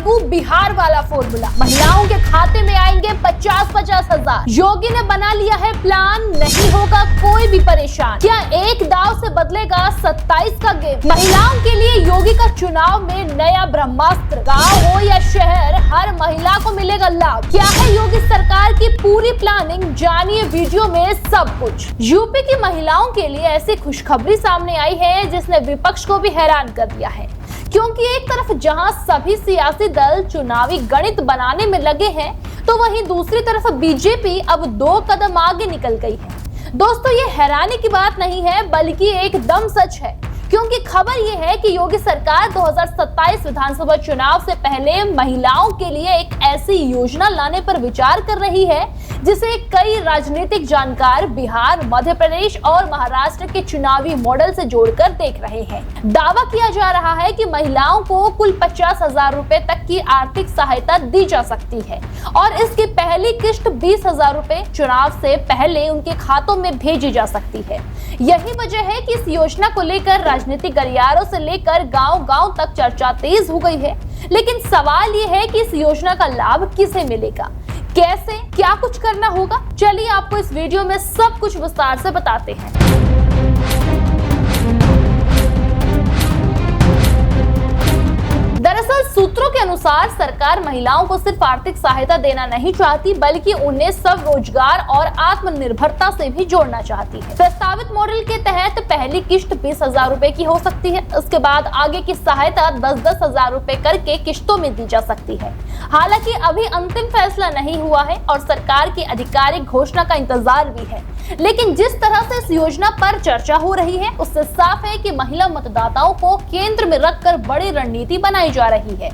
लागू बिहार वाला फॉर्मूला, महिलाओं के खाते में आएंगे 50-50 हजार। योगी ने बना लिया है प्लान, नहीं होगा कोई भी परेशान। क्या एक दाव से बदलेगा 27 का गेम? महिलाओं के लिए योगी का चुनाव में नया ब्रह्मास्त्र, गांव हो या शहर, हर महिला को मिलेगा लाभ। क्या है योगी सरकार की पूरी प्लानिंग, जानिए वीडियो में सब कुछ। यूपी की महिलाओं के लिए ऐसी खुशखबरी सामने आई है जिसने विपक्ष को भी हैरान कर दिया है, क्योंकि एक तरफ जहां सभी सियासी दल चुनावी गणित बनाने में लगे हैं, तो वहीं दूसरी तरफ बीजेपी अब 2 कदम आगे निकल गई है। दोस्तों, ये हैरानी की बात नहीं है, बल्कि एकदम सच है, क्योंकि खबर ये है कि योगी सरकार 2027 विधानसभा चुनाव से पहले महिलाओं के लिए एक ऐसी योजना लाने पर विचार कर रही है जिसे कई राजनीतिक जानकार बिहार, मध्य प्रदेश और महाराष्ट्र के चुनावी मॉडल से जोड़कर देख रहे हैं। दावा किया जा रहा है कि महिलाओं को कुल 50,000 रुपए तक की आर्थिक सहायता दी जा सकती है और इसकी पहली किश्त 20,000 रुपए चुनाव से पहले उनके खातों में भेजी जा सकती है। यही वजह है कि इस योजना को लेकर राजनीतिक गलियारों से लेकर गांव-गांव तक चर्चा तेज हो गई है। लेकिन सवाल ये है कि इस योजना का लाभ किसे मिलेगा, कैसे, क्या कुछ करना होगा? चलिए आपको इस वीडियो में सब कुछ विस्तार से बताते हैं। दरअसल सूत्रों के अनुसार सरकार महिलाओं को सिर्फ आर्थिक सहायता देना नहीं चाहती, बल्कि उन्हें स्वरोजगार और आत्मनिर्भरता से भी जोड़ना चाहती है। प्रस्तावित मॉडल के तहत पहली किश्त 20,000 रुपए की हो सकती है। उसके बाद आगे की सहायता 10-10 हजार रुपए करके किश्तों में दी जा सकती है। हालांकि अभी अंतिम फैसला नहीं हुआ है और सरकार की आधिकारिक घोषणा का इंतजार भी है, लेकिन जिस तरह से इस योजना पर चर्चा हो रही है, उससे साफ है कि महिला मतदाताओं को केंद्र में रखकर बड़ी रणनीति बनाई जा रही है।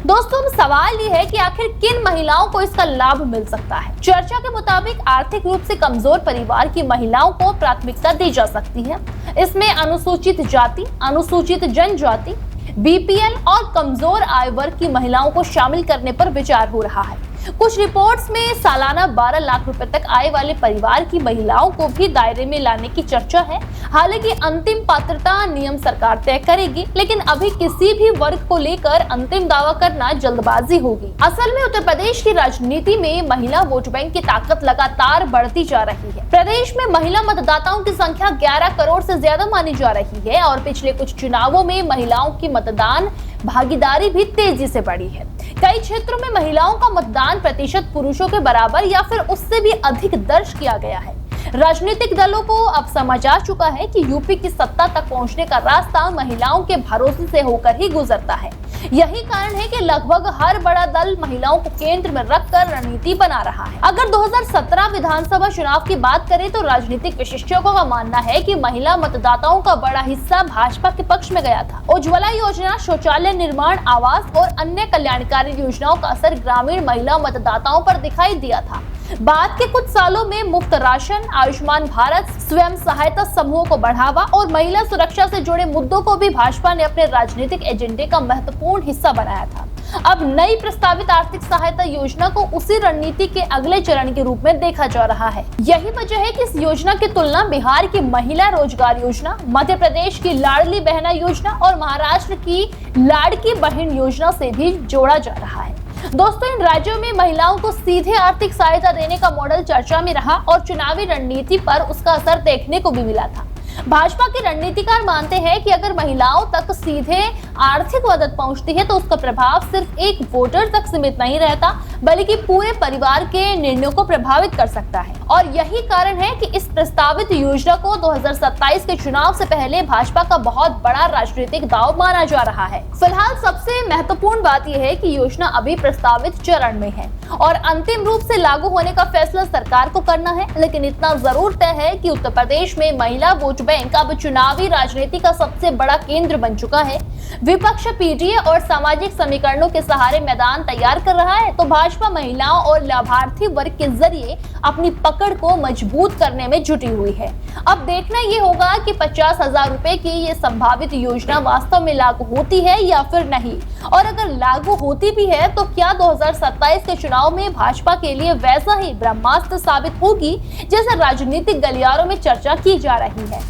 दोस्तों, सवाल ये है कि आखिर किन महिलाओं को इसका लाभ मिल सकता है। चर्चा के मुताबिक आर्थिक रूप से कमजोर परिवार की महिलाओं को प्राथमिकता दी जा सकती है। इसमें अनुसूचित जाति, अनुसूचित जनजाति, बीपीएल और कमजोर आय वर्ग की महिलाओं को शामिल करने पर विचार हो रहा है। कुछ रिपोर्ट्स में सालाना 12 लाख रुपए तक आय वाले परिवार की महिलाओं को भी दायरे में लाने की चर्चा है। हालांकि अंतिम पात्रता नियम सरकार तय करेगी, लेकिन अभी किसी भी वर्ग को लेकर अंतिम दावा करना जल्दबाजी होगी। असल में उत्तर प्रदेश की राजनीति में महिला वोट बैंक की ताकत लगातार बढ़ती जा रही है। प्रदेश में महिला मतदाताओं की संख्या 11 करोड़ से ज्यादा मानी जा रही है और पिछले कुछ चुनावों में महिलाओं की मतदान भागीदारी भी तेजी से बढ़ी है। कई क्षेत्रों में महिलाओं का मतदान प्रतिशत पुरुषों के बराबर या फिर उससे भी अधिक दर्ज किया गया है। राजनीतिक दलों को अब समझ आ चुका है कि यूपी की सत्ता तक पहुंचने का रास्ता महिलाओं के भरोसे से होकर ही गुजरता है। यही कारण है कि लगभग हर बड़ा दल महिलाओं को केंद्र में रखकर रणनीति बना रहा है। अगर 2017 विधानसभा चुनाव की बात करें तो राजनीतिक विशेषज्ञों का मानना है कि महिला मतदाताओं का बड़ा हिस्सा भाजपा के पक्ष में गया था। उज्ज्वला योजना, शौचालय निर्माण, आवास और अन्य कल्याणकारी योजनाओं का असर ग्रामीण महिला मतदाताओं पर दिखाई दिया था। बाद के कुछ सालों में मुफ्त राशन, आयुष्मान भारत, स्वयं सहायता समूहों को बढ़ावा और महिला सुरक्षा से जुड़े मुद्दों को भी भाजपा ने अपने राजनीतिक एजेंडे का महत्वपूर्ण हिस्सा बनाया था। अब नई प्रस्तावित आर्थिक सहायता योजना को उसी रणनीति के अगले चरण के रूप में देखा जा रहा है। यही वजह है कि इस योजना की तुलना बिहार की महिला रोजगार योजना, मध्य प्रदेश की लाडली बहना योजना और महाराष्ट्र की लाड़की बहन योजना से भी जोड़ा जा रहा है। दोस्तों, इन राज्यों में महिलाओं को सीधे आर्थिक सहायता देने का मॉडल चर्चा में रहा और चुनावी रणनीति पर उसका असर देखने को भी मिला था। भाजपा के रणनीतिकार मानते हैं कि अगर महिलाओं तक सीधे आर्थिक मदद पहुंचती है तो उसका प्रभाव सिर्फ एक वोटर तक सीमित नहीं रहता, बल्कि पूरे परिवार के निर्णयों को प्रभावित कर सकता है। और यही कारण है कि इस प्रस्तावित योजना को 2027 के चुनाव से पहले भाजपा का बहुत बड़ा राजनीतिक दांव माना जा रहा है। फिलहाल सबसे महत्वपूर्ण बात यह है कि योजना अभी प्रस्तावित चरण में है और अंतिम रूप से लागू होने का फैसला सरकार को करना है। लेकिन इतना जरूर तय है कि उत्तर प्रदेश में महिला वोट बैंक अब चुनावी राजनीति का सबसे बड़ा केंद्र बन चुका है। विपक्ष पीटीए और सामाजिक समीकरणों के सहारे मैदान तैयार कर रहा है, तो भाजपा महिलाओं और लाभार्थी वर्ग के जरिए अपनी पकड़ को मजबूत करने में जुटी हुई है। अब देखना ये होगा कि 50,000 रुपए की ये संभावित योजना वास्तव में लागू होती है या फिर नहीं, और अगर लागू होती भी है तो क्या 2027 के चुनाव में भाजपा के लिए वैसा ही ब्रह्मास्त्र साबित होगी जैसे राजनीतिक गलियारों में चर्चा की जा रही है।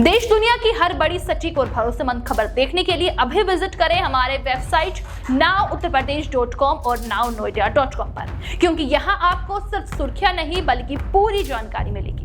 देश दुनिया की हर बड़ी सटीक और भरोसेमंद खबर देखने के लिए अभी विजिट करें हमारे वेबसाइट nowuttarpradesh.com और nownoida.com पर, क्योंकि यहाँ आपको सिर्फ सुर्खियां नहीं बल्कि पूरी जानकारी मिलेगी।